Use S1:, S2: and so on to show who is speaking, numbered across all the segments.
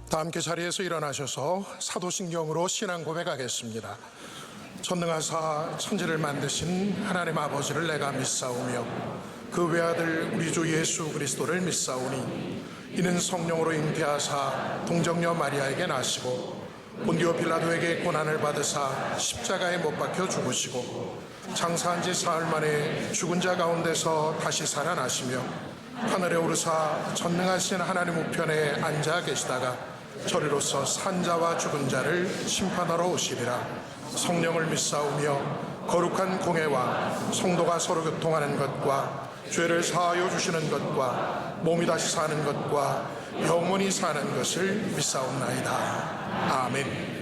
S1: 다 함께 자리에서 일어나셔서 사도신경으로 신앙 고백하겠습니다. 전능하사 천지를 만드신 하나님 아버지를 내가 믿사오며 그 외아들 우리 주 예수 그리스도를 믿사오니 이는 성령으로 잉태하사 동정녀 마리아에게 나시고 본디오 빌라도에게 고난을 받으사 십자가에 못 박혀 죽으시고 장사한 지 사흘 만에 죽은 자 가운데서 다시 살아나시며 하늘에 오르사 전능하신 하나님 우편에 앉아 계시다가 저리로서 산 자와 죽은 자를 심판하러 오시리라. 성령을 믿사오며 거룩한 공회와 성도가 서로 교통하는 것과 죄를 사하여 주시는 것과 몸이 다시 사는 것과 영원히 사는 것을 믿사옵나이다. 아멘.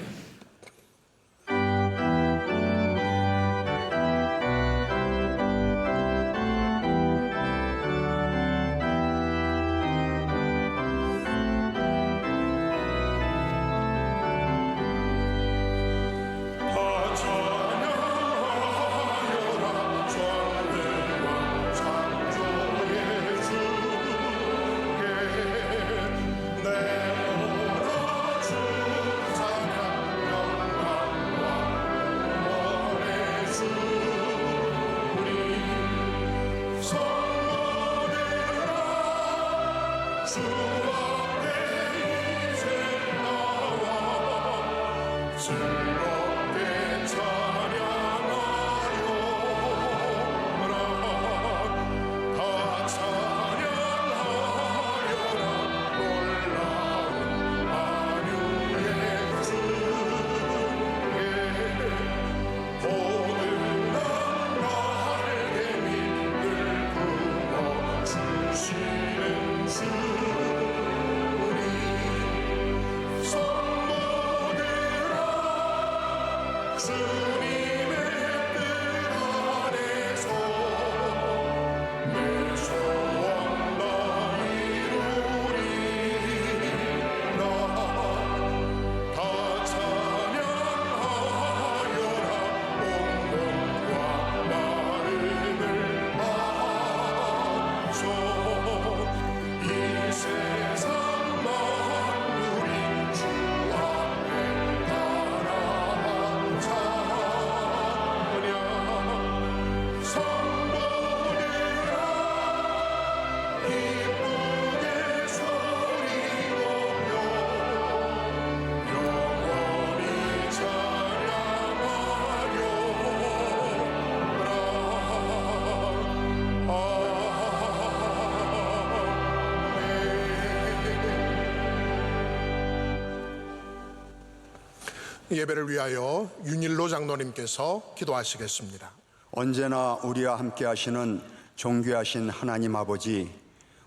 S1: 예배를 위하여 윤일로 장로님께서 기도하시겠습니다.
S2: 언제나 우리와 함께 하시는 존귀하신 하나님 아버지,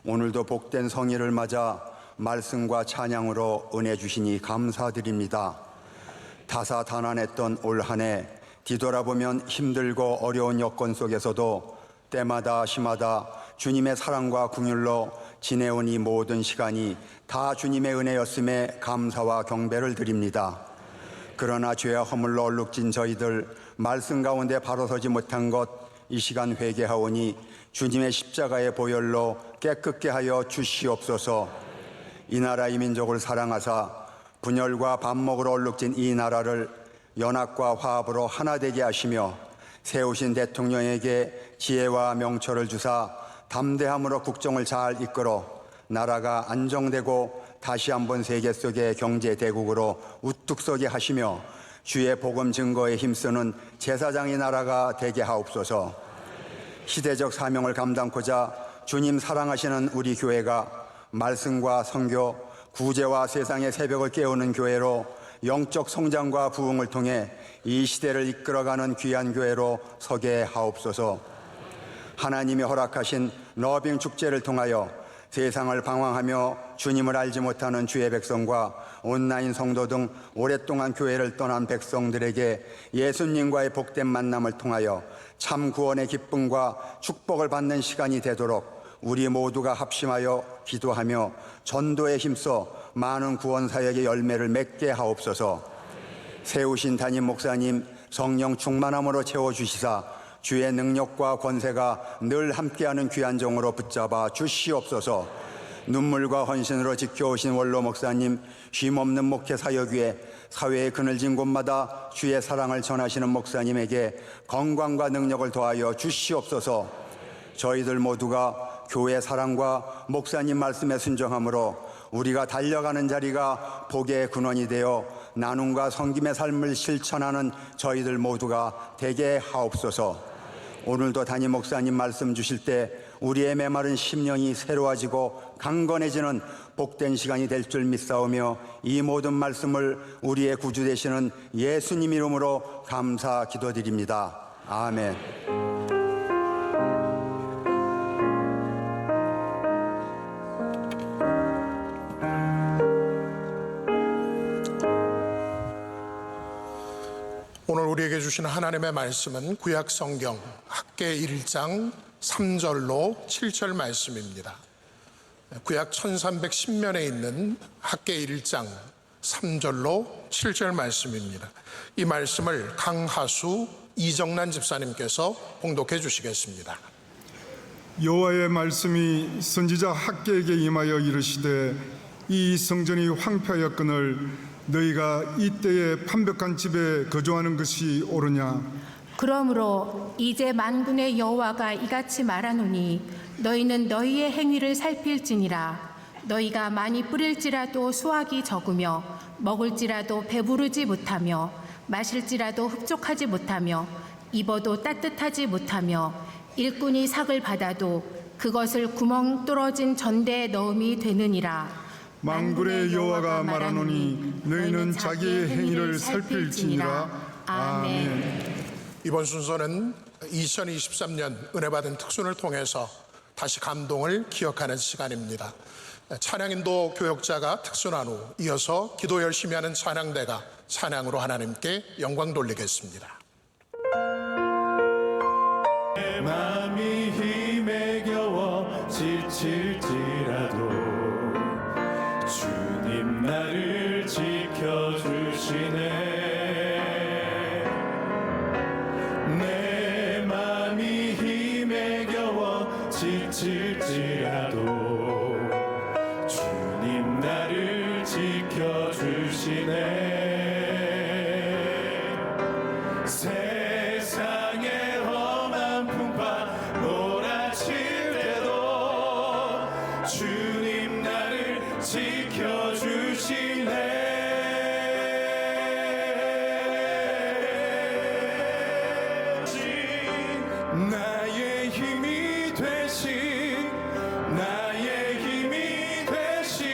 S2: 오늘도 복된 성일을 맞아 말씀과 찬양으로 은혜 주시니 감사드립니다. 다사다난했던 올 한 해 뒤돌아보면 힘들고 어려운 여건 속에서도 때마다 시마다 주님의 사랑과 긍휼로 지내온 이 모든 시간이 다 주님의 은혜였음에 감사와 경배를 드립니다. 그러나 죄와 허물로 얼룩진 저희들 말씀 가운데 바로 서지 못한 것 이 시간 회개하오니 주님의 십자가의 보혈로 깨끗게 하여 주시옵소서. 이 나라 이 민족을 사랑하사 분열과 반목으로 얼룩진 이 나라를 연합과 화합으로 하나 되게 하시며 세우신 대통령에게 지혜와 명철을 주사 담대함으로 국정을 잘 이끌어 나라가 안정되고 다시 한번 세계 속의 경제 대국으로 우뚝 서게 하시며 주의 복음 증거에 힘쓰는 제사장의 나라가 되게 하옵소서. 시대적 사명을 감당코자 주님 사랑하시는 우리 교회가 말씀과 선교, 구제와 세상의 새벽을 깨우는 교회로 영적 성장과 부흥을 통해 이 시대를 이끌어가는 귀한 교회로 서게 하옵소서. 하나님이 허락하신 러빙 축제를 통하여 세상을 방황하며 주님을 알지 못하는 주의 백성과 온라인 성도 등 오랫동안 교회를 떠난 백성들에게 예수님과의 복된 만남을 통하여 참 구원의 기쁨과 축복을 받는 시간이 되도록 우리 모두가 합심하여 기도하며 전도에 힘써 많은 구원 사역의 열매를 맺게 하옵소서. 세우신 담임 목사님 성령 충만함으로 채워주시사 주의 능력과 권세가 늘 함께하는 귀한 종으로 붙잡아 주시옵소서. 눈물과 헌신으로 지켜오신 원로 목사님, 쉼없는 목회 사역 위에 사회의 그늘진 곳마다 주의 사랑을 전하시는 목사님에게 건강과 능력을 더하여 주시옵소서. 저희들 모두가 교회 사랑과 목사님 말씀에 순종함으로 우리가 달려가는 자리가 복의 근원이 되어 나눔과 섬김의 삶을 실천하는 저희들 모두가 되게 하옵소서. 오늘도 담임 목사님 말씀 주실 때 우리의 메마른 심령이 새로워지고 강건해지는 복된 시간이 될 줄 믿사오며 이 모든 말씀을 우리의 구주 되시는 예수님 이름으로 감사 기도드립니다. 아멘.
S1: 오늘 우리에게 주신 하나님의 말씀은 구약 성경 학개 1장 3절로 7절 말씀입니다. 구약 1310면에 있는 학개 1장 3절로 7절 말씀입니다. 이 말씀을 강하수 이정란 집사님께서 봉독해 주시겠습니다.
S3: 여호와의 말씀이 선지자 학개에게 임하여 이르시되 이 성전이 황폐하였거늘 너희가 이때에 판벽한 집에 거주하는 것이 옳으냐?
S4: 그러므로 이제 만군의 여호와가 이같이 말하노니 너희는 너희의 행위를 살필지니라. 너희가 많이 뿌릴지라도 수확이 적으며 먹을지라도 배부르지 못하며 마실지라도 흡족하지 못하며 입어도 따뜻하지 못하며 일꾼이 삭을 받아도 그것을 구멍 뚫어진 전대에 넣음이 되느니라.
S3: 만군의 여호와가 말하노니 너희는 자기의 행위를 살필지니라. 아멘.
S1: 이번 순서는 2023년 은혜 받은 특순을 통해서 다시 감동을 기억하는 시간입니다. 찬양인도 교역자가 특순한 후 이어서 기도 열심히 하는 찬양대가 찬양으로 하나님께 영광 돌리겠습니다.
S5: 내 맘이 힘에 겨워 지칠지라도 주님 나를 지켜주시네. 내 맘이 힘에 겨워 지칠지라도 주님 나를 지켜주시네. 세상의 험한 풍파 몰아칠 때도 주님 나를 지켜주시네. 나의 힘이 되신 나의 힘이 되신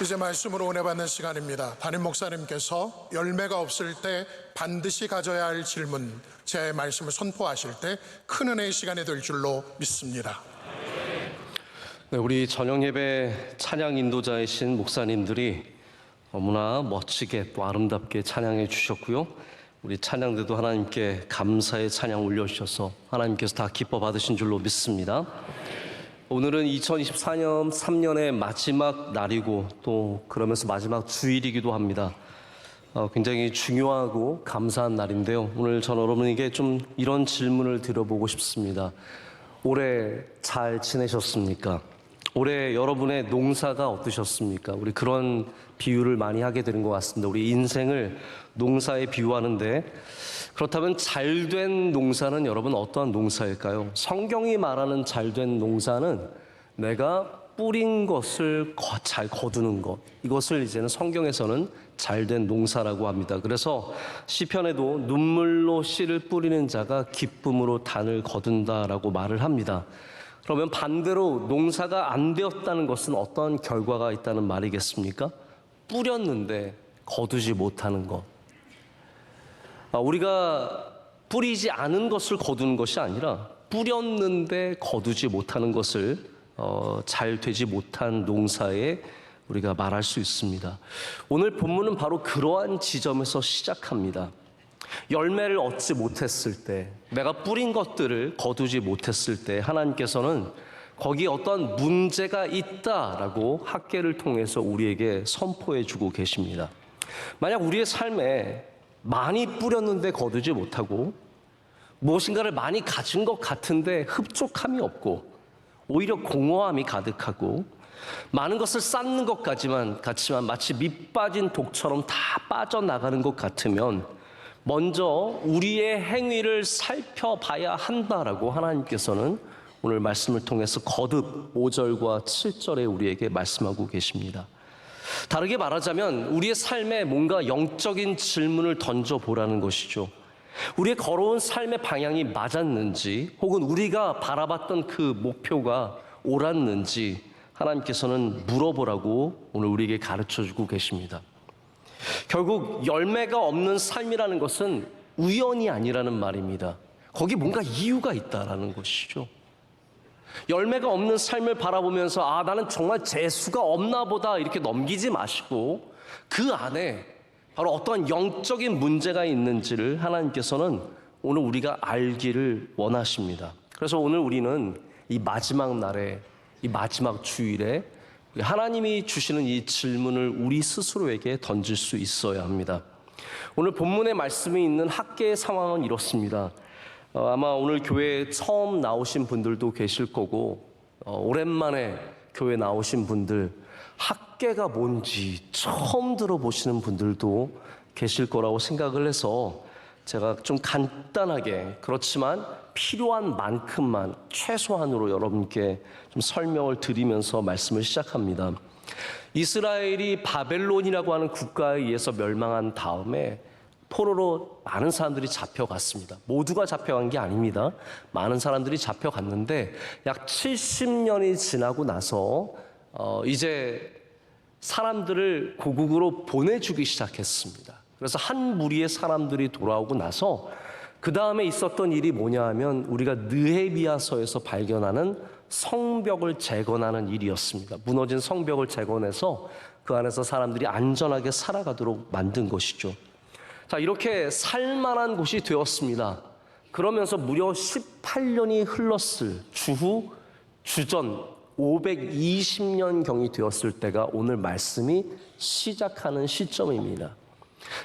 S1: 이제 말씀으로 은혜 받는 시간입니다. 담임 목사님께서 열매가 없을 때 반드시 가져야 할 질문, 제 말씀을 선포하실 때 큰 은혜의 시간이 될 줄로 믿습니다.
S6: 네, 우리 저녁 예배 찬양 인도자이신 목사님들이 너무나 멋지게 또 아름답게 찬양해 주셨고요. 우리 찬양대도 하나님께 감사의 찬양 올려주셔서 하나님께서 다 기뻐 받으신 줄로 믿습니다. 오늘은 2024년 3년의 마지막 날이고 또 그러면서 마지막 주일이기도 합니다. 굉장히 중요하고 감사한 날인데요. 오늘 전 여러분에게 좀 이런 질문을 드려보고 싶습니다. 올해 잘 지내셨습니까? 올해 여러분의 농사가 어떠셨습니까? 우리 그런 비유를 많이 하게 되는 것 같습니다. 우리 인생을 농사에 비유하는데, 그렇다면 잘된 농사는 여러분 어떠한 농사일까요? 성경이 말하는 잘된 농사는 내가 뿌린 것을 잘 거두는 것, 이것을 이제는 성경에서는 잘된 농사라고 합니다. 그래서 시편에도 눈물로 씨를 뿌리는 자가 기쁨으로 단을 거둔다라고 말을 합니다. 그러면 반대로 농사가 안 되었다는 것은 어떤 결과가 있다는 말이겠습니까? 뿌렸는데 거두지 못하는 것. 우리가 뿌리지 않은 것을 거두는 것이 아니라 뿌렸는데 거두지 못하는 것을 잘 되지 못한 농사에 우리가 말할 수 있습니다. 오늘 본문은 바로 그러한 지점에서 시작합니다. 열매를 얻지 못했을 때, 내가 뿌린 것들을 거두지 못했을 때 하나님께서는 거기에 어떤 문제가 있다라고 학계를 통해서 우리에게 선포해 주고 계십니다. 만약 우리의 삶에 많이 뿌렸는데 거두지 못하고 무엇인가를 많이 가진 것 같은데 흡족함이 없고 오히려 공허함이 가득하고 많은 것을 쌓는 것 같지만 마치 밑 빠진 독처럼 다 빠져나가는 것 같으면 먼저 우리의 행위를 살펴봐야 한다라고 하나님께서는 오늘 말씀을 통해서 거듭 5절과 7절에 우리에게 말씀하고 계십니다. 다르게 말하자면 우리의 삶에 뭔가 영적인 질문을 던져보라는 것이죠. 우리의 걸어온 삶의 방향이 맞았는지, 혹은 우리가 바라봤던 그 목표가 옳았는지 하나님께서는 물어보라고 오늘 우리에게 가르쳐주고 계십니다. 결국 열매가 없는 삶이라는 것은 우연이 아니라는 말입니다. 거기 뭔가 이유가 있다라는 것이죠. 열매가 없는 삶을 바라보면서 나는 정말 재수가 없나 보다 이렇게 넘기지 마시고 그 안에 바로 어떠한 영적인 문제가 있는지를 하나님께서는 오늘 우리가 알기를 원하십니다. 그래서 오늘 우리는 이 마지막 날에, 이 마지막 주일에 하나님이 주시는 이 질문을 우리 스스로에게 던질 수 있어야 합니다. 오늘 본문의 말씀이 있는 학계의 상황은 이렇습니다. 아마 오늘 교회에 처음 나오신 분들도 계실 거고 오랜만에 교회 나오신 분들, 학계가 뭔지 처음 들어보시는 분들도 계실 거라고 생각을 해서 제가 좀 간단하게, 그렇지만 필요한 만큼만 최소한으로 여러분께 좀 설명을 드리면서 말씀을 시작합니다. 이스라엘이 바벨론이라고 하는 국가에 의해서 멸망한 다음에 포로로 많은 사람들이 잡혀갔습니다. 모두가 잡혀간 게 아닙니다. 많은 사람들이 잡혀갔는데 약 70년이 지나고 나서 이제 사람들을 고국으로 보내주기 시작했습니다. 그래서 한 무리의 사람들이 돌아오고 나서 그 다음에 있었던 일이 뭐냐 하면 우리가 느헤미야서에서 발견하는 성벽을 재건하는 일이었습니다. 무너진 성벽을 재건해서 그 안에서 사람들이 안전하게 살아가도록 만든 것이죠. 자, 이렇게 살만한 곳이 되었습니다. 그러면서 무려 18년이 흘렀을 주전 520년경이 되었을 때가 오늘 말씀이 시작하는 시점입니다.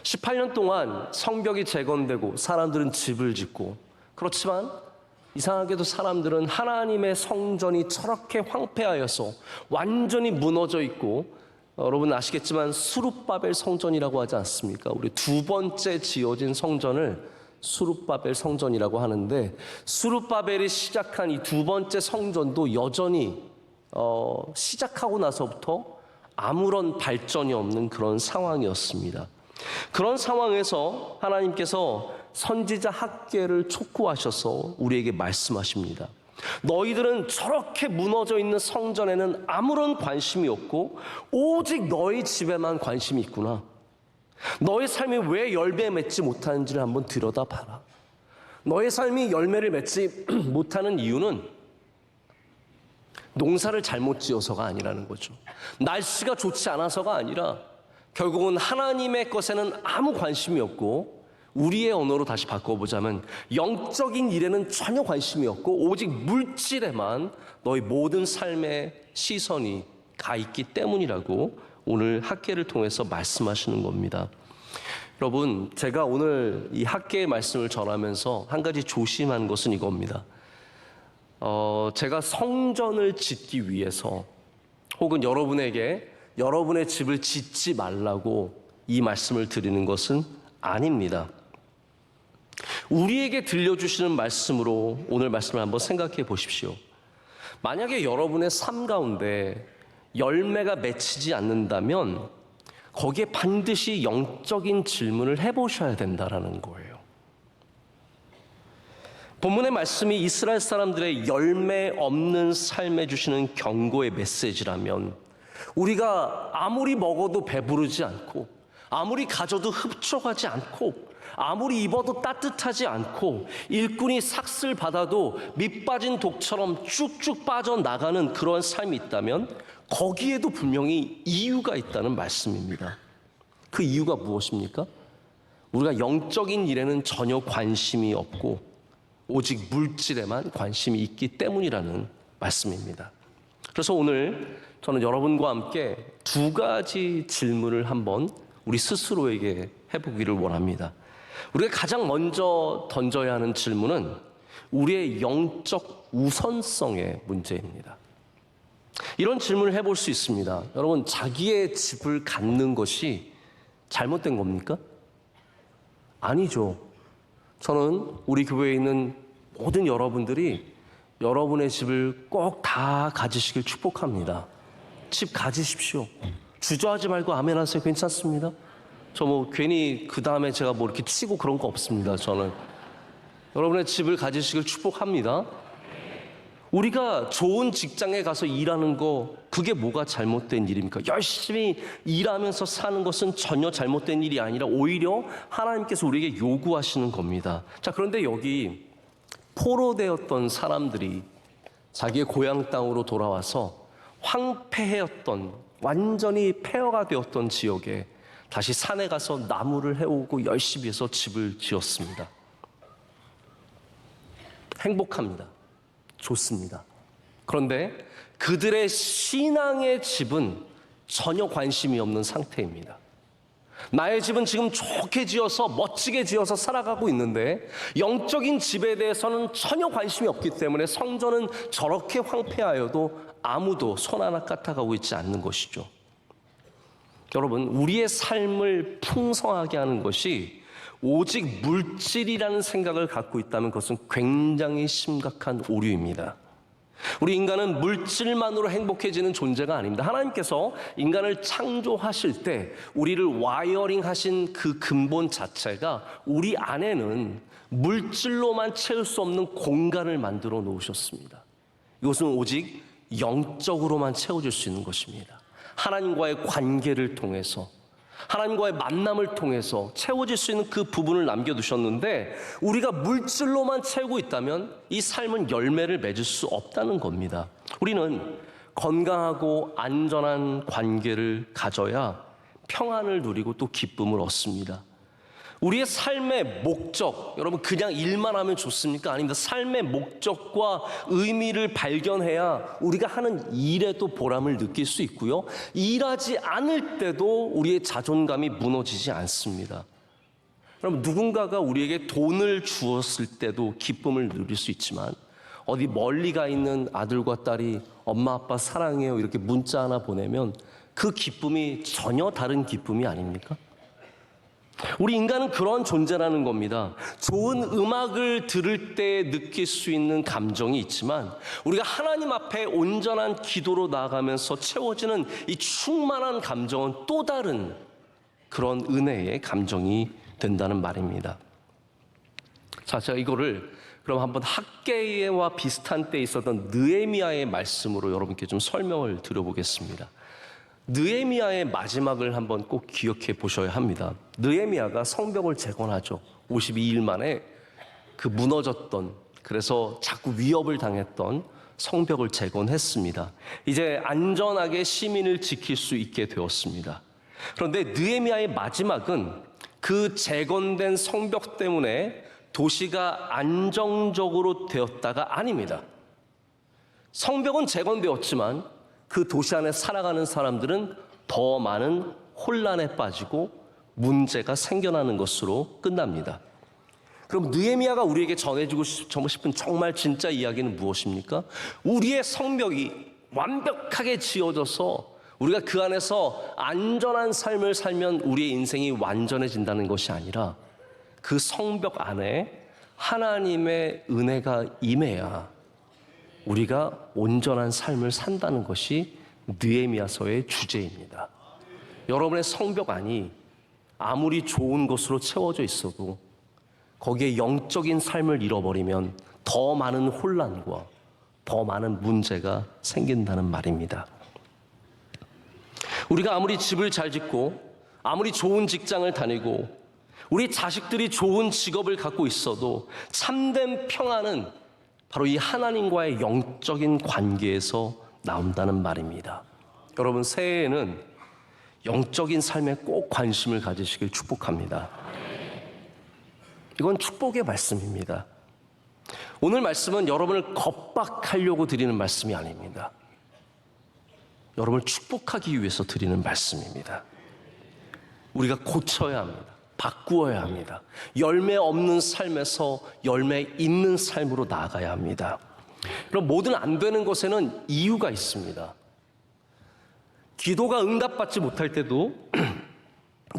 S6: 18년 동안 성벽이 재건되고 사람들은 집을 짓고, 그렇지만 이상하게도 사람들은 하나님의 성전이 저렇게 황폐하여서 완전히 무너져 있고, 여러분 아시겠지만 수룹바벨 성전이라고 하지 않습니까? 우리 두 번째 지어진 성전을 수룹바벨 성전이라고 하는데, 수룹바벨이 시작한 이 두 번째 성전도 여전히 시작하고 나서부터 아무런 발전이 없는 그런 상황이었습니다. 그런 상황에서 하나님께서 선지자 학계를 촉구하셔서 우리에게 말씀하십니다. 너희들은 저렇게 무너져 있는 성전에는 아무런 관심이 없고 오직 너희 집에만 관심이 있구나. 너의 삶이 왜 열매 맺지 못하는지를 한번 들여다봐라. 너의 삶이 열매를 맺지 못하는 이유는 농사를 잘못 지어서가 아니라는 거죠. 날씨가 좋지 않아서가 아니라 결국은 하나님의 것에는 아무 관심이 없고, 우리의 언어로 다시 바꿔보자면 영적인 일에는 전혀 관심이 없고 오직 물질에만 너희 모든 삶의 시선이 가 있기 때문이라고 오늘 학계를 통해서 말씀하시는 겁니다. 여러분, 제가 오늘 이 학계의 말씀을 전하면서 한 가지 조심한 것은 이겁니다. 제가 성전을 짓기 위해서 혹은 여러분에게 여러분의 집을 짓지 말라고 이 말씀을 드리는 것은 아닙니다. 우리에게 들려주시는 말씀으로 오늘 말씀을 한번 생각해 보십시오. 만약에 여러분의 삶 가운데 열매가 맺히지 않는다면 거기에 반드시 영적인 질문을 해보셔야 된다는 거예요. 본문의 말씀이 이스라엘 사람들의 열매 없는 삶에 주시는 경고의 메시지라면 우리가 아무리 먹어도 배부르지 않고 아무리 가져도 흡족하지 않고 아무리 입어도 따뜻하지 않고 일꾼이 삭슬 받아도 밑 빠진 독처럼 쭉쭉 빠져나가는 그런 삶이 있다면 거기에도 분명히 이유가 있다는 말씀입니다. 그 이유가 무엇입니까? 우리가 영적인 일에는 전혀 관심이 없고 오직 물질에만 관심이 있기 때문이라는 말씀입니다. 그래서 오늘 저는 여러분과 함께 두 가지 질문을 한번 우리 스스로에게 해보기를 원합니다. 우리가 가장 먼저 던져야 하는 질문은 우리의 영적 우선성의 문제입니다. 이런 질문을 해볼 수 있습니다. 여러분, 자기의 집을 갖는 것이 잘못된 겁니까? 아니죠. 저는 우리 교회에 있는 모든 여러분들이 여러분의 집을 꼭 다 가지시길 축복합니다. 집 가지십시오. 주저하지 말고 아멘 하세요. 괜찮습니다. 저 괜히 그 다음에 제가 이렇게 치고 그런 거 없습니다. 저는 여러분의 집을 가지시길 축복합니다. 우리가 좋은 직장에 가서 일하는 거, 그게 뭐가 잘못된 일입니까? 열심히 일하면서 사는 것은 전혀 잘못된 일이 아니라 오히려 하나님께서 우리에게 요구하시는 겁니다. 자, 그런데 여기 포로되었던 사람들이 자기의 고향 땅으로 돌아와서 황폐해였던, 완전히 폐허가 되었던 지역에 다시 산에 가서 나무를 해오고 열심히 해서 집을 지었습니다. 행복합니다. 좋습니다. 그런데 그들의 신앙의 집은 전혀 관심이 없는 상태입니다. 나의 집은 지금 좋게 지어서 멋지게 지어서 살아가고 있는데 영적인 집에 대해서는 전혀 관심이 없기 때문에 성전은 저렇게 황폐하여도 아무도 손 하나 까딱하고 있지 않는 것이죠. 여러분, 우리의 삶을 풍성하게 하는 것이 오직 물질이라는 생각을 갖고 있다면 그것은 굉장히 심각한 오류입니다. 우리 인간은 물질만으로 행복해지는 존재가 아닙니다. 하나님께서 인간을 창조하실 때 우리를 와이어링 하신 그 근본 자체가 우리 안에는 물질로만 채울 수 없는 공간을 만들어 놓으셨습니다. 이것은 오직 영적으로만 채워질 수 있는 것입니다. 하나님과의 관계를 통해서, 하나님과의 만남을 통해서 채워질 수 있는 그 부분을 남겨두셨는데 우리가 물질로만 채우고 있다면 이 삶은 열매를 맺을 수 없다는 겁니다. 우리는 건강하고 안전한 관계를 가져야 평안을 누리고 또 기쁨을 얻습니다. 우리의 삶의 목적, 여러분 그냥 일만 하면 좋습니까? 아닙니다. 삶의 목적과 의미를 발견해야 우리가 하는 일에도 보람을 느낄 수 있고요. 일하지 않을 때도 우리의 자존감이 무너지지 않습니다. 여러분, 누군가가 우리에게 돈을 주었을 때도 기쁨을 누릴 수 있지만 어디 멀리 가 있는 아들과 딸이 엄마 아빠 사랑해요 이렇게 문자 하나 보내면 그 기쁨이 전혀 다른 기쁨이 아닙니까? 우리 인간은 그런 존재라는 겁니다. 좋은 음악을 들을 때 느낄 수 있는 감정이 있지만 우리가 하나님 앞에 온전한 기도로 나아가면서 채워지는 이 충만한 감정은 또 다른 그런 은혜의 감정이 된다는 말입니다. 자, 제가 이거를 그럼 한번 학개와 비슷한 때에 있었던 느헤미야의 말씀으로 여러분께 좀 설명을 드려보겠습니다. 느헤미야의 마지막을 한번 꼭 기억해 보셔야 합니다. 느헤미야가 성벽을 재건하죠. 52일 만에 그 무너졌던, 그래서 자꾸 위협을 당했던 성벽을 재건했습니다. 이제 안전하게 시민을 지킬 수 있게 되었습니다. 그런데 느헤미야의 마지막은 그 재건된 성벽 때문에 도시가 안정적으로 되었다가 아닙니다. 성벽은 재건되었지만 그 도시 안에 살아가는 사람들은 더 많은 혼란에 빠지고 문제가 생겨나는 것으로 끝납니다. 그럼 느헤미야가 우리에게 전해주고 싶은 정말 진짜 이야기는 무엇입니까? 우리의 성벽이 완벽하게 지어져서 우리가 그 안에서 안전한 삶을 살면 우리의 인생이 완전해진다는 것이 아니라 그 성벽 안에 하나님의 은혜가 임해야 우리가 온전한 삶을 산다는 것이 느헤미야서의 주제입니다. 여러분의 성벽 안이 아무리 좋은 것으로 채워져 있어도 거기에 영적인 삶을 잃어버리면 더 많은 혼란과 더 많은 문제가 생긴다는 말입니다. 우리가 아무리 집을 잘 짓고 아무리 좋은 직장을 다니고 우리 자식들이 좋은 직업을 갖고 있어도 참된 평안은 바로 이 하나님과의 영적인 관계에서 나온다는 말입니다. 여러분, 새해에는 영적인 삶에 꼭 관심을 가지시길 축복합니다. 이건 축복의 말씀입니다. 오늘 말씀은 여러분을 겁박하려고 드리는 말씀이 아닙니다. 여러분을 축복하기 위해서 드리는 말씀입니다. 우리가 고쳐야 합니다. 바꾸어야 합니다. 열매 없는 삶에서 열매 있는 삶으로 나아가야 합니다. 그럼 모든 안 되는 것에는 이유가 있습니다. 기도가 응답받지 못할 때도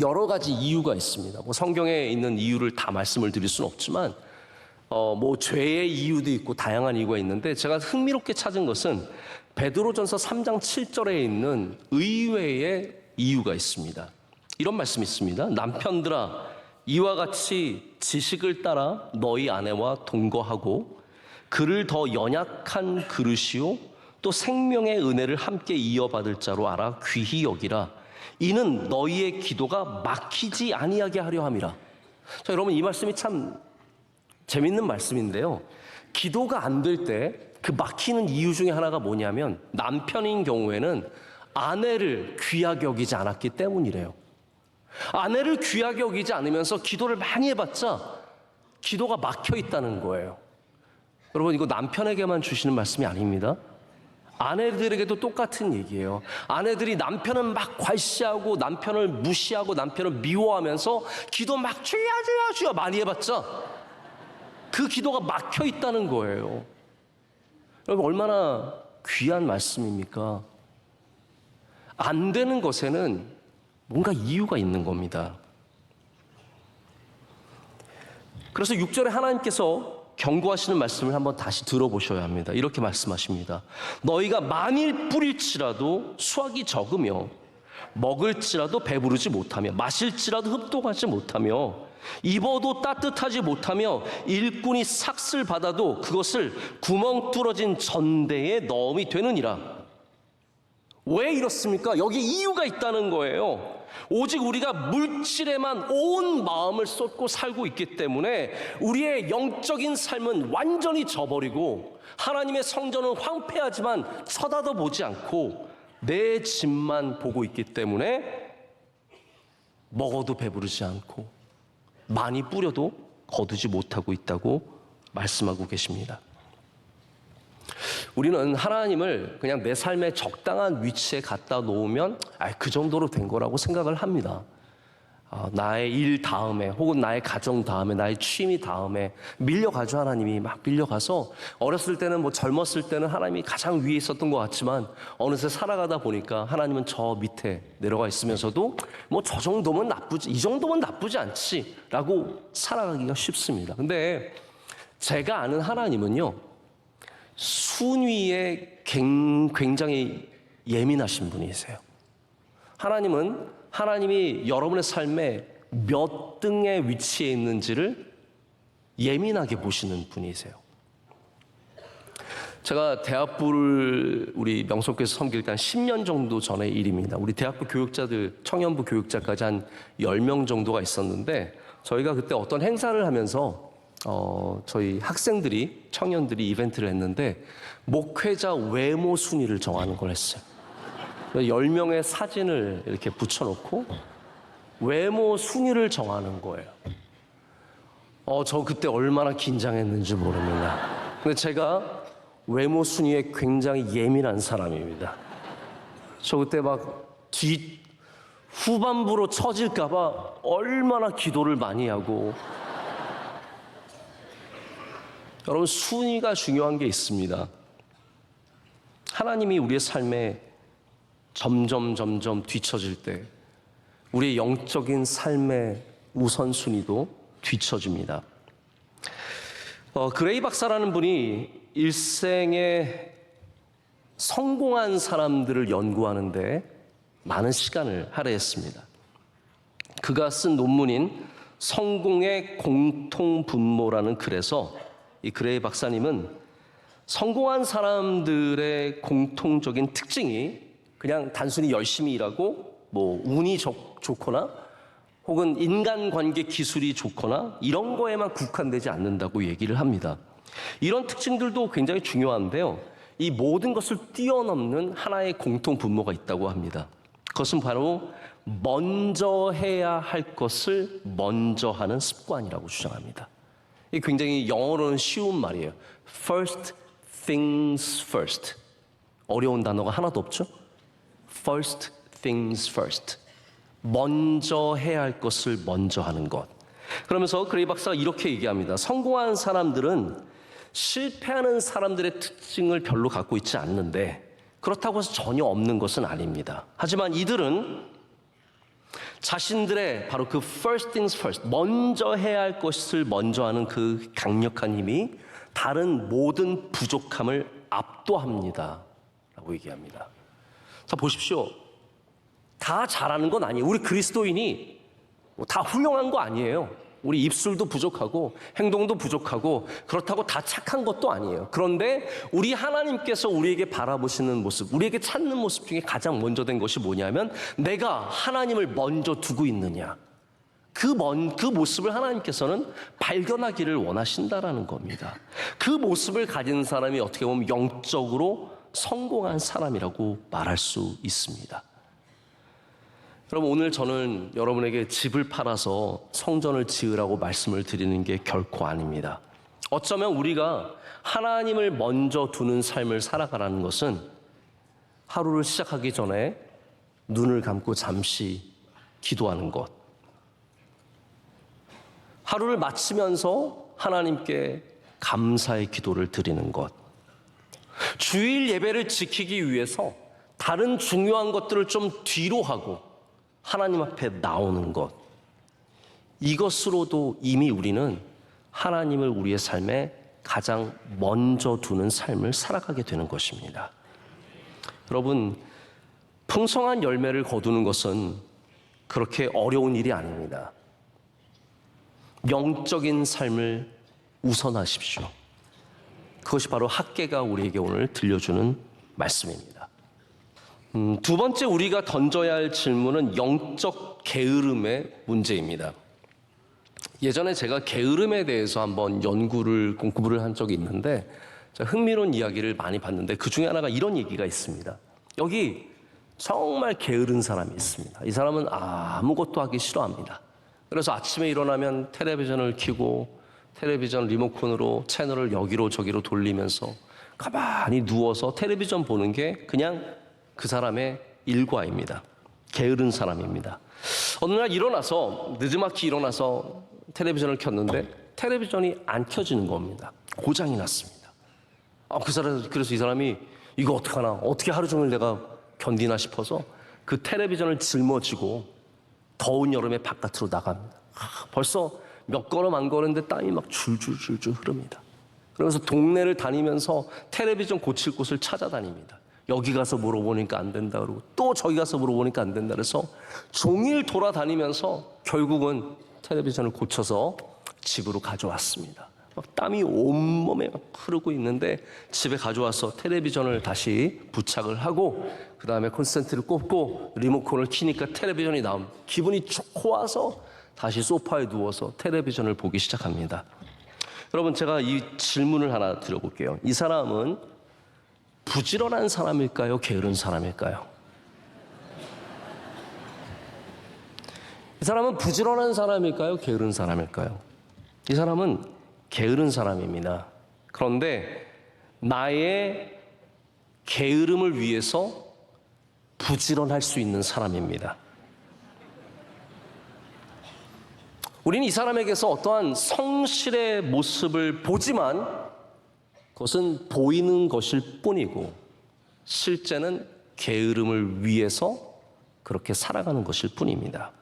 S6: 여러 가지 이유가 있습니다. 뭐 성경에 있는 이유를 다 말씀을 드릴 수는 없지만 뭐 죄의 이유도 있고 다양한 이유가 있는데 제가 흥미롭게 찾은 것은 베드로전서 3장 7절에 있는 의외의 이유가 있습니다. 이런 말씀이 있습니다. 남편들아, 이와 같이 지식을 따라 너희 아내와 동거하고 그를 더 연약한 그릇이요 또 생명의 은혜를 함께 이어받을 자로 알아 귀히 여기라. 이는 너희의 기도가 막히지 아니하게 하려 함이라. 자, 여러분, 이 말씀이 참 재밌는 말씀인데요. 기도가 안 될 때 그 막히는 이유 중에 하나가 뭐냐면 남편인 경우에는 아내를 귀하게 여기지 않았기 때문이래요. 아내를 귀하게 여기지 않으면서 기도를 많이 해봤자 기도가 막혀 있다는 거예요. 여러분, 이거 남편에게만 주시는 말씀이 아닙니다. 아내들에게도 똑같은 얘기예요. 아내들이 남편은 막 괄시하고 남편을 무시하고 남편을 미워하면서 기도 막 주여 많이 해봤자 그 기도가 막혀 있다는 거예요. 여러분, 얼마나 귀한 말씀입니까? 안 되는 것에는 뭔가 이유가 있는 겁니다. 그래서 6절에 하나님께서 경고하시는 말씀을 한번 다시 들어보셔야 합니다. 이렇게 말씀하십니다. 너희가 만일 뿌릴지라도 수확이 적으며 먹을지라도 배부르지 못하며 마실지라도 흡독하지 못하며 입어도 따뜻하지 못하며 일꾼이 삭슬 받아도 그것을 구멍 뚫어진 전대에 넣음이 되느니라. 왜 이렇습니까? 여기 이유가 있다는 거예요. 오직 우리가 물질에만 온 마음을 쏟고 살고 있기 때문에 우리의 영적인 삶은 완전히 져버리고 하나님의 성전은 황폐하지만 쳐다도 보지 않고 내 집만 보고 있기 때문에 먹어도 배부르지 않고 많이 뿌려도 거두지 못하고 있다고 말씀하고 계십니다. 우리는 하나님을 그냥 내 삶의 적당한 위치에 갖다 놓으면 그 정도로 된 거라고 생각을 합니다. 나의 일 다음에 혹은 나의 가정 다음에 나의 취미 다음에 밀려가죠. 하나님이 막 밀려가서 어렸을 때는 뭐 젊었을 때는 하나님이 가장 위에 있었던 것 같지만 어느새 살아가다 보니까 하나님은 저 밑에 내려가 있으면서도 뭐 저 정도면 나쁘지 이 정도면 나쁘지 않지 라고 살아가기가 쉽습니다. 근데 제가 아는 하나님은요 순위에 굉장히 예민하신 분이세요. 하나님이 여러분의 삶에 몇 등의 위치에 있는지를 예민하게 보시는 분이세요. 제가 대학부를 우리 명성교회에서 섬길 때 한 10년 정도 전의 일입니다. 우리 대학부 교육자들, 청년부 교육자까지 한 10명 정도가 있었는데 저희가 그때 어떤 행사를 하면서 저희 학생들이, 청년들이 이벤트를 했는데 목회자 외모 순위를 정하는 걸 했어요. 10명의 사진을 이렇게 붙여놓고 외모 순위를 정하는 거예요. 저 그때 얼마나 긴장했는지 모릅니다. 근데 제가 외모 순위에 굉장히 예민한 사람입니다. 저 그때 막 후반부로 처질까봐 얼마나 기도를 많이 하고. 여러분, 순위가 중요한 게 있습니다. 하나님이 우리의 삶에 점점 뒤처질 때 우리의 영적인 삶의 우선순위도 뒤처집니다. 그레이 박사라는 분이 일생에 성공한 사람들을 연구하는데 많은 시간을 할애했습니다. 그가 쓴 논문인 성공의 공통분모라는 글에서 이 그레이 박사님은 성공한 사람들의 공통적인 특징이 그냥 단순히 열심히 일하고 뭐 운이 좋거나 혹은 인간관계 기술이 좋거나 이런 거에만 국한되지 않는다고 얘기를 합니다. 이런 특징들도 굉장히 중요한데요. 이 모든 것을 뛰어넘는 하나의 공통분모가 있다고 합니다. 그것은 바로 먼저 해야 할 것을 먼저 하는 습관이라고 주장합니다. 이게 굉장히 영어로는 쉬운 말이에요. First things first. 어려운 단어가 하나도 없죠? First things first. 먼저 해야 할 것을 먼저 하는 것. 그러면서 그레이 박사가 이렇게 얘기합니다. 성공한 사람들은 실패하는 사람들의 특징을 별로 갖고 있지 않는데 그렇다고 해서 전혀 없는 것은 아닙니다. 하지만 이들은 자신들의 바로 그 first things first, 먼저 해야 할 것을 먼저 하는 그 강력한 힘이 다른 모든 부족함을 압도합니다 라고 얘기합니다. 자, 보십시오. 다 잘하는 건 아니에요. 우리 그리스도인이 다 훌륭한 거 아니에요. 우리 입술도 부족하고 행동도 부족하고 그렇다고 다 착한 것도 아니에요. 그런데 우리 하나님께서 우리에게 바라보시는 모습, 우리에게 찾는 모습 중에 가장 먼저 된 것이 뭐냐면 내가 하나님을 먼저 두고 있느냐. 그 모습을 하나님께서는 발견하기를 원하신다라는 겁니다. 그 모습을 가진 사람이 어떻게 보면 영적으로 성공한 사람이라고 말할 수 있습니다. 여러분, 오늘 저는 여러분에게 집을 팔아서 성전을 지으라고 말씀을 드리는 게 결코 아닙니다. 어쩌면 우리가 하나님을 먼저 두는 삶을 살아가라는 것은 하루를 시작하기 전에 눈을 감고 잠시 기도하는 것, 하루를 마치면서 하나님께 감사의 기도를 드리는 것, 주일 예배를 지키기 위해서 다른 중요한 것들을 좀 뒤로 하고 하나님 앞에 나오는 것, 이것으로도 이미 우리는 하나님을 우리의 삶에 가장 먼저 두는 삶을 살아가게 되는 것입니다. 여러분, 풍성한 열매를 거두는 것은 그렇게 어려운 일이 아닙니다. 영적인 삶을 우선하십시오. 그것이 바로 학개가 우리에게 오늘 들려주는 말씀입니다. 두 번째 우리가 던져야 할 질문은 영적 게으름의 문제입니다. 예전에 제가 게으름에 대해서 한번 공부를 한 적이 있는데 흥미로운 이야기를 많이 봤는데 그 중에 하나가 이런 얘기가 있습니다. 여기 정말 게으른 사람이 있습니다. 이 사람은 아무것도 하기 싫어합니다. 그래서 아침에 일어나면 텔레비전을 켜고 텔레비전 리모컨으로 채널을 여기로 저기로 돌리면서 가만히 누워서 텔레비전 보는 게 그냥 그 사람의 일과입니다. 게으른 사람입니다. 어느 날 늦지막히 일어나서 텔레비전을 켰는데 텔레비전이 안 켜지는 겁니다. 고장이 났습니다. 그래서 이 사람이 이거 어떡하나, 어떻게 하루 종일 내가 견디나 싶어서 그 텔레비전을 짊어지고 더운 여름에 바깥으로 나갑니다. 벌써 몇 걸음 안 걸었는데 땀이 막 줄줄줄줄 흐릅니다. 그러면서 동네를 다니면서 텔레비전 고칠 곳을 찾아다닙니다. 여기 가서 물어보니까 안 된다 그러고 또 저기 가서 물어보니까 안 된다 그래서 종일 돌아다니면서 결국은 텔레비전을 고쳐서 집으로 가져왔습니다. 막 땀이 온몸에 막 흐르고 있는데 집에 가져와서 텔레비전을 다시 부착을 하고 그 다음에 콘센트를 꼽고 리모컨을 키니까 텔레비전이 나오면 기분이 좋아서 다시 소파에 누워서 텔레비전을 보기 시작합니다. 여러분, 제가 이 질문을 하나 드려볼게요. 이 사람은 부지런한 사람일까요? 게으른 사람일까요? 이 사람은 부지런한 사람일까요? 게으른 사람일까요? 이 사람은 게으른 사람입니다. 그런데 나의 게으름을 위해서 부지런할 수 있는 사람입니다. 우리는 이 사람에게서 어떠한 성실의 모습을 보지만 그것은 보이는 것일 뿐이고 실제는 게으름을 위해서 그렇게 살아가는 것일 뿐입니다.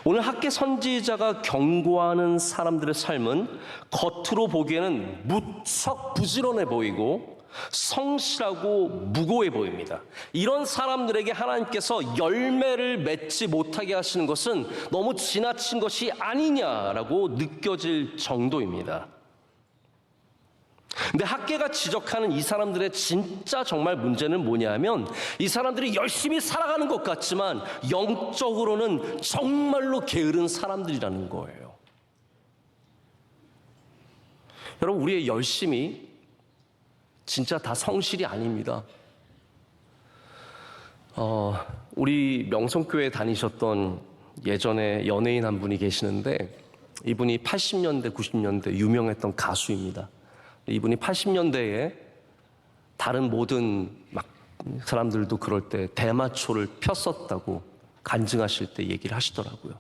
S6: 오늘 학개 선지자가 경고하는 사람들의 삶은 겉으로 보기에는 무척 부지런해 보이고 성실하고 무고해 보입니다. 이런 사람들에게 하나님께서 열매를 맺지 못하게 하시는 것은 너무 지나친 것이 아니냐라고 느껴질 정도입니다. 근데 학개가 지적하는 이 사람들의 진짜 정말 문제는 뭐냐면 이 사람들이 열심히 살아가는 것 같지만 영적으로는 정말로 게으른 사람들이라는 거예요. 여러분, 우리의 열심이 진짜 다 성실이 아닙니다. 우리 명성교회 다니셨던 예전에 연예인 한 분이 계시는데 이분이 80년대, 90년대 유명했던 가수입니다. 이분이 80년대에 다른 모든 막 사람들도 그럴 때 대마초를 폈었다고 간증하실 때 얘기를 하시더라고요.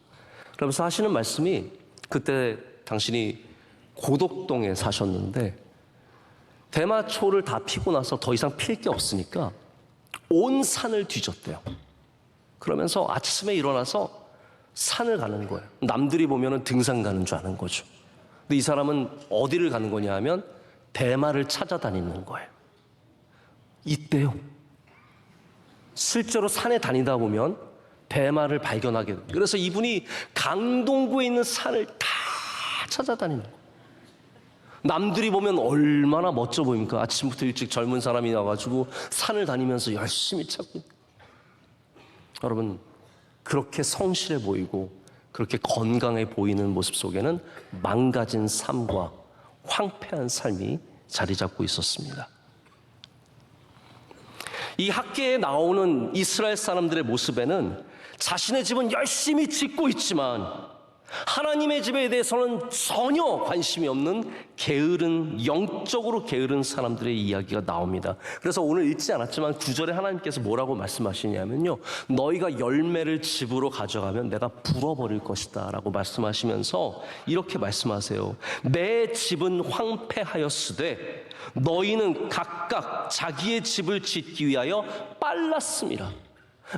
S6: 그러면서 하시는 말씀이 그때 당신이 고덕동에 사셨는데 대마초를 다 피고 나서 더 이상 필 게 없으니까 온 산을 뒤졌대요. 그러면서 아침에 일어나서 산을 가는 거예요. 남들이 보면은 등산 가는 줄 아는 거죠. 근데 이 사람은 어디를 가는 거냐 하면 대마를 찾아다니는 거예요. 이때요. 실제로 산에 다니다 보면 대마를 발견하게 돼요. 그래서 이분이 강동구에 있는 산을 다 찾아다니는 거예요. 남들이 보면 얼마나 멋져 보입니까? 아침부터 일찍 젊은 사람이 나와가지고 산을 다니면서 열심히 찾고. 여러분, 그렇게 성실해 보이고 그렇게 건강해 보이는 모습 속에는 망가진 삶과 황폐한 삶이 자리 잡고 있었습니다. 이 학개에 나오는 이스라엘 사람들의 모습에는 자신의 집은 열심히 짓고 있지만 하나님의 집에 대해서는 전혀 관심이 없는 게으른, 영적으로 게으른 사람들의 이야기가 나옵니다. 그래서 오늘 읽지 않았지만 9절에 하나님께서 뭐라고 말씀하시냐면요, 너희가 열매를 집으로 가져가면 내가 불어버릴 것이다 라고 말씀하시면서 이렇게 말씀하세요. 내 집은 황폐하였으되 너희는 각각 자기의 집을 짓기 위하여 빨랐습니다.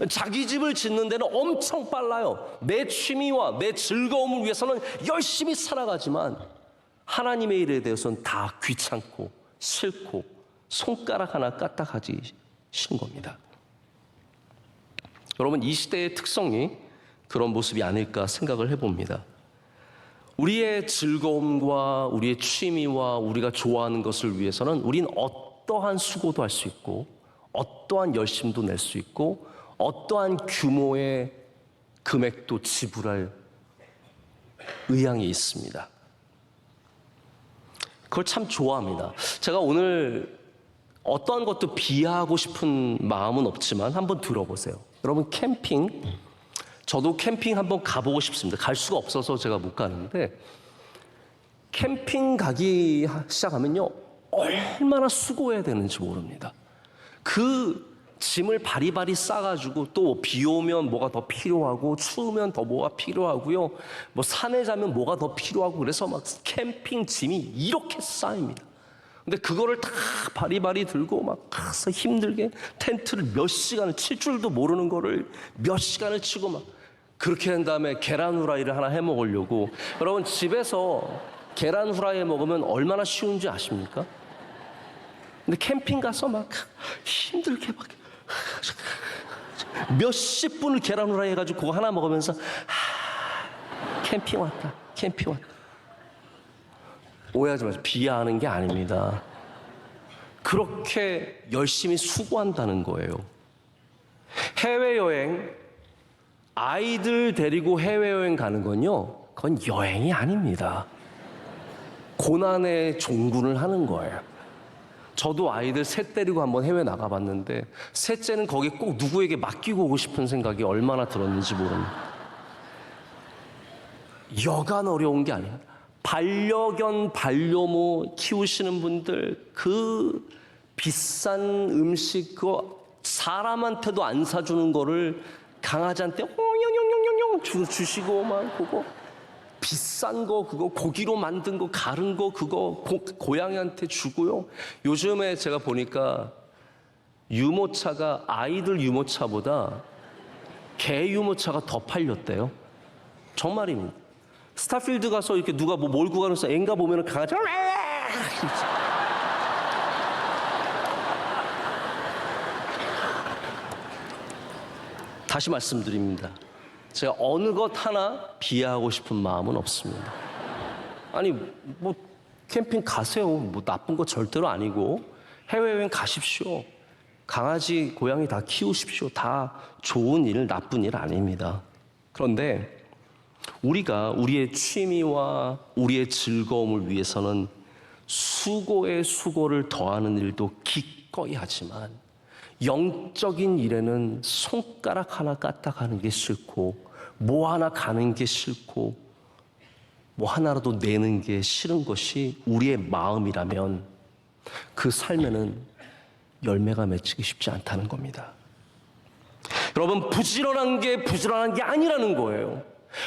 S6: 자기 집을 짓는 데는 엄청 빨라요. 내 취미와 내 즐거움을 위해서는 열심히 살아가지만 하나님의 일에 대해서는 다 귀찮고 싫고 손가락 하나 까딱하기 싫은 겁니다. 여러분, 이 시대의 특성이 그런 모습이 아닐까 생각을 해봅니다. 우리의 즐거움과 우리의 취미와 우리가 좋아하는 것을 위해서는 우린 어떠한 수고도 할 수 있고 어떠한 열심도 낼 수 있고 어떠한 규모의 금액도 지불할 의향이 있습니다. 그걸 참 좋아합니다. 제가 오늘 어떠한 것도 비하하고 싶은 마음은 없지만 한번 들어보세요. 여러분, 캠핑, 저도 캠핑 한번 가보고 싶습니다. 갈 수가 없어서 제가 못 가는데 캠핑 가기 시작하면요, 얼마나 수고해야 되는지 모릅니다. 그 짐을 바리바리 싸가지고 또 비 오면 뭐가 더 필요하고 추우면 더 뭐가 필요하고요, 뭐 산에 자면 뭐가 더 필요하고 그래서 막 캠핑 짐이 이렇게 쌓입니다. 근데 그거를 다 바리바리 들고 막 가서 힘들게 텐트를 몇 시간을 칠 줄도 모르는 거를 몇 시간을 치고 막 그렇게 한 다음에 계란 후라이를 하나 해 먹으려고. 여러분, 집에서 계란 후라이 먹으면 얼마나 쉬운지 아십니까? 근데 캠핑 가서 막 힘들게 막 몇십 분을 계란 후라이 해가지고 그거 하나 먹으면서 캠핑 왔다, 캠핑 왔다. 오해하지 마세요. 비하하는 게 아닙니다. 그렇게 열심히 수고한다는 거예요. 해외여행, 아이들 데리고 해외여행 가는 건요, 그건 여행이 아닙니다. 고난의 종군을 하는 거예요. 저도 아이들 셋 데리고 한번 해외 나가봤는데 셋째는 거기 꼭 누구에게 맡기고 오고 싶은 생각이 얼마나 들었는지 모릅니다. 여간 어려운 게 아닙니다. 반려견, 반려모 키우시는 분들 그 비싼 음식 그거 사람한테도 안 사주는 거를 강아지한테 옹용용용용 주시고 막 그거 비싼 거 그거 고기로 만든 거 가른 거 그거 고양이한테 주고요. 요즘에 제가 보니까 유모차가 아이들 유모차보다 개 유모차가 더 팔렸대요. 정말입니다. 스타필드 가서 이렇게 누가 뭐 몰고 가면서 앵가 보면은 강아지가 다시 말씀드립니다. 제가 어느 것 하나 비하하고 싶은 마음은 없습니다. 아니 뭐 캠핑 가세요. 뭐 나쁜 거 절대로 아니고 해외여행 가십시오. 강아지, 고양이 다 키우십시오. 다 좋은 일, 나쁜 일 아닙니다. 그런데 우리가 우리의 취미와 우리의 즐거움을 위해서는 수고에 수고를 더하는 일도 기꺼이 하지만 영적인 일에는 손가락 하나 까딱하는 게 싫고 뭐 하나 가는 게 싫고 뭐 하나라도 내는 게 싫은 것이 우리의 마음이라면 그 삶에는 열매가 맺히기 쉽지 않다는 겁니다. 여러분, 부지런한 게 아니라는 거예요.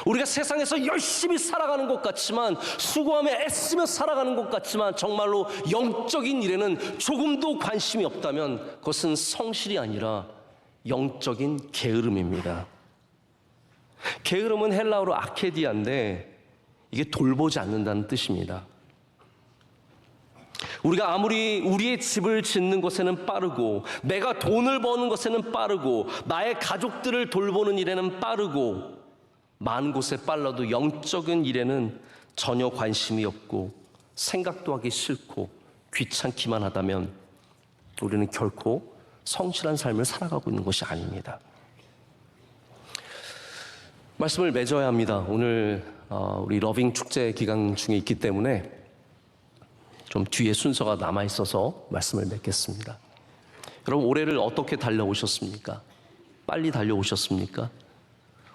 S6: 우리가 세상에서 열심히 살아가는 것 같지만 수고하며 애쓰며 살아가는 것 같지만 정말로 영적인 일에는 조금도 관심이 없다면 그것은 성실이 아니라 영적인 게으름입니다. 게으름은 헬라어로 아케디아인데 이게 돌보지 않는다는 뜻입니다. 우리가 아무리 우리의 집을 짓는 것에는 빠르고 내가 돈을 버는 것에는 빠르고 나의 가족들을 돌보는 일에는 빠르고 많은 곳에 빨라도 영적인 일에는 전혀 관심이 없고 생각도 하기 싫고 귀찮기만 하다면 우리는 결코 성실한 삶을 살아가고 있는 것이 아닙니다. 말씀을 맺어야 합니다. 오늘 우리 러빙 축제 기간 중에 있기 때문에 좀 뒤에 순서가 남아있어서 말씀을 맺겠습니다. 여러분, 올해를 어떻게 달려오셨습니까? 빨리 달려오셨습니까?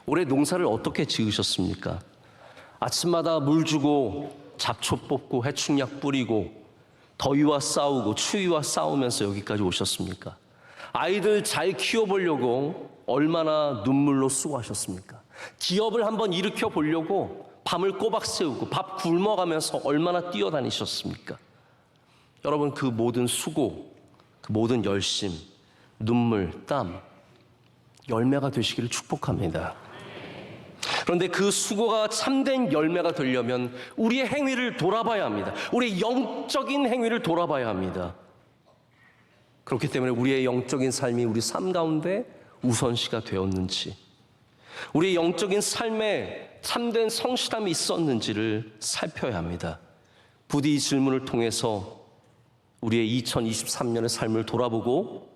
S6: 올해 농사를 어떻게 지으셨습니까? 아침마다 물 주고 잡초 뽑고 해충약 뿌리고 더위와 싸우고 추위와 싸우면서 여기까지 오셨습니까? 아이들 잘 키워보려고 얼마나 눈물로 수고하셨습니까? 기업을 한번 일으켜 보려고 밤을 꼬박 새우고 밥 굶어가면서 얼마나 뛰어다니셨습니까? 여러분, 그 모든 수고, 그 모든 열심, 눈물, 땀, 열매가 되시기를 축복합니다. 그런데 그 수고가 참된 열매가 되려면 우리의 행위를 돌아봐야 합니다. 우리의 영적인 행위를 돌아봐야 합니다. 그렇기 때문에 우리의 영적인 삶이 우리 삶 가운데 우선시가 되었는지, 우리의 영적인 삶에 참된 성실함이 있었는지를 살펴야 합니다. 부디 이 질문을 통해서 우리의 2023년의 삶을 돌아보고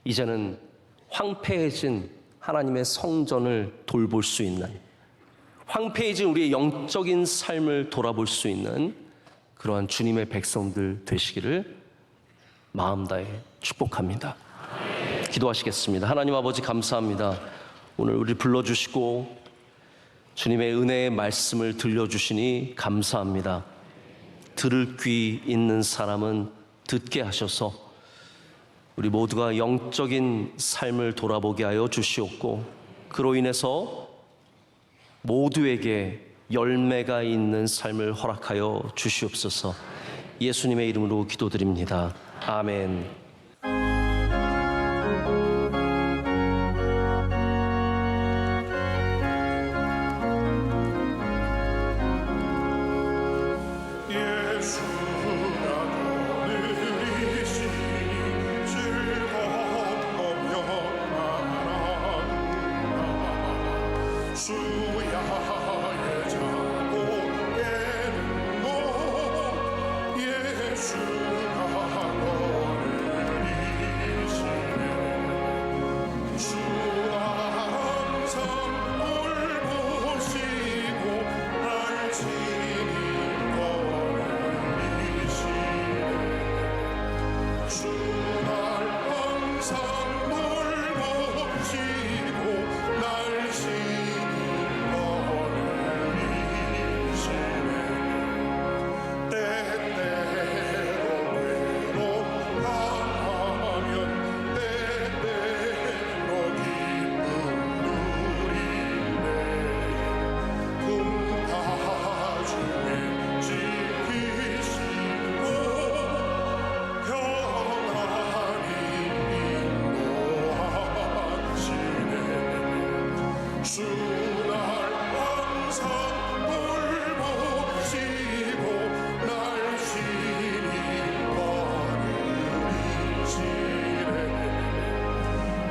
S6: 이제는 황폐해진 하나님의 성전을 돌볼 수 있는, 황폐해진 우리의 영적인 삶을 돌아볼 수 있는 그러한 주님의 백성들 되시기를 마음 다해 축복합니다. 기도하시겠습니다. 하나님 아버지, 감사합니다. 오늘 우리 불러주시고 주님의 은혜의 말씀을 들려주시니 감사합니다. 들을 귀 있는 사람은 듣게 하셔서 우리 모두가 영적인 삶을 돌아보게 하여 주시옵고 그로 인해서 모두에게 열매가 있는 삶을 허락하여 주시옵소서. 예수님의 이름으로 기도드립니다. 아멘.
S1: 주야의 자고 깨는 너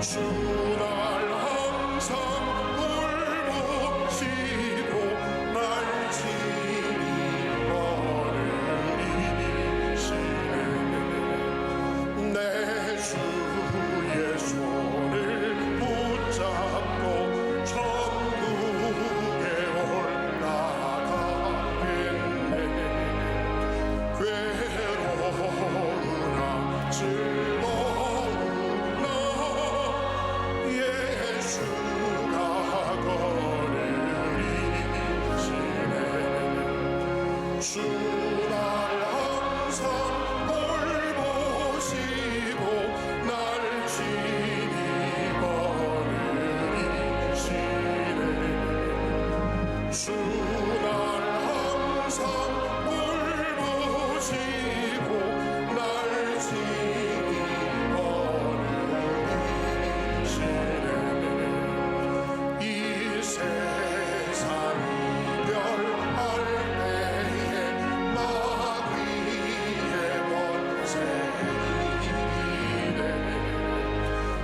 S1: 주날 항상 돌보시고 날 지키시네 내 주의 손을 붙잡고 천국에 올라가겠네 괴로우나 즐거우나 예수가 거느리시네 주날 항상 돌보시고 날 친히 거느리시네 주날 항상 돌보시고 날 친히 거느리시네 이 세상 이별할 때에 마귀의 원색이네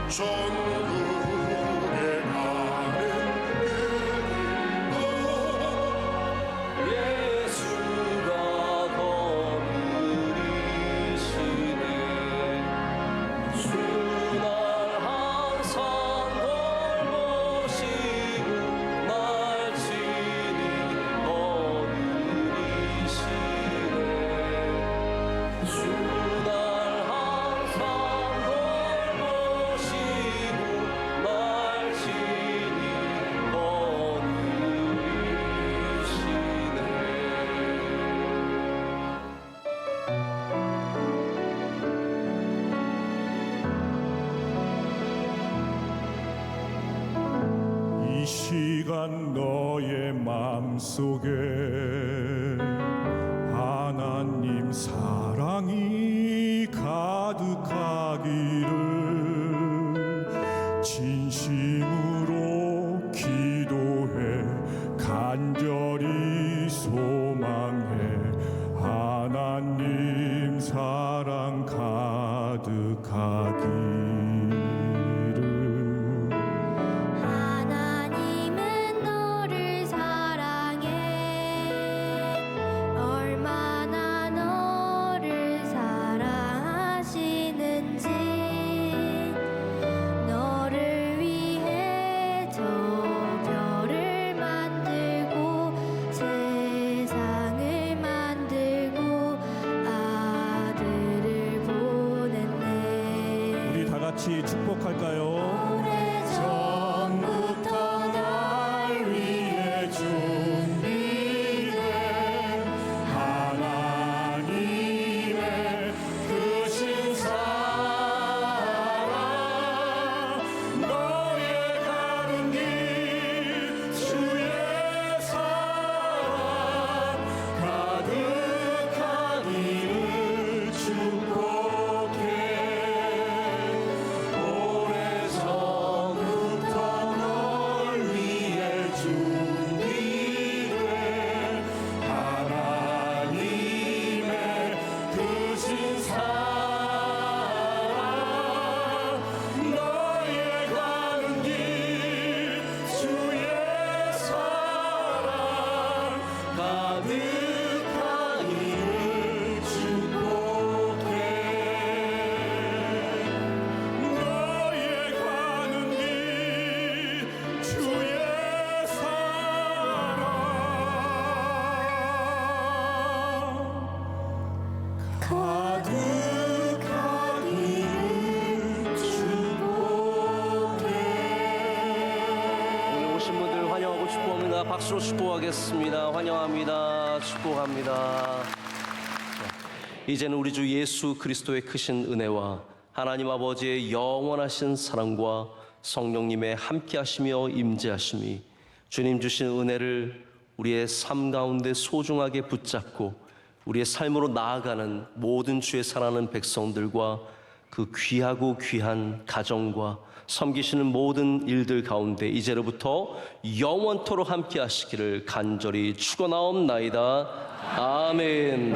S1: 전국에 가는 그 길로
S6: 예수가 거느리시네 주날 항상 돌보시고 날 친히 거느리시네 주날 항상 돌보시고 날 친히
S5: 이 시간 너의 마음속에 하나님 사랑이 가득하기를 진심으로 기도해 간절히 소망해 하나님 사랑 가득하기를
S7: 하나님은 너를 사랑해 얼마나 너를 사랑하시는지 너를 위해 저 별을 만들고 세상을 만들고 아들을 보냈네
S5: 우리 다 같이 축복할까요?
S7: 오래전부터
S5: 날 위해 준비된 하나님의 크신 사랑 너의 가는 길 주의 사랑 가득하기를 축복해 오래전부터 널 위해 준비된 하나님의 크신 사랑 너의 가는 길 주의 사랑 가득하기를 축복해 너의 가는 길 주의 사랑 가득하기를 축복해
S6: 오늘 오신 분들 환영하고 축복합니다. 박수로 축복하겠습니다. 환영합니다. 축복합니다. 이제는 우리 주 예수 그리스도의 크신 은혜와 하나님 아버지의 영원하신 사랑과 성령님의 함께하시며 임재하심이 주님 주신 은혜를 우리의 삶 가운데 소중하게 붙잡고 우리의 삶으로 나아가는 모든 주의 사랑하는 백성들과 그 귀하고 귀한 가정과 섬기시는 모든 일들 가운데 이제로부터 영원토록 함께 하시기를 간절히 축원하옵나이다. 아멘.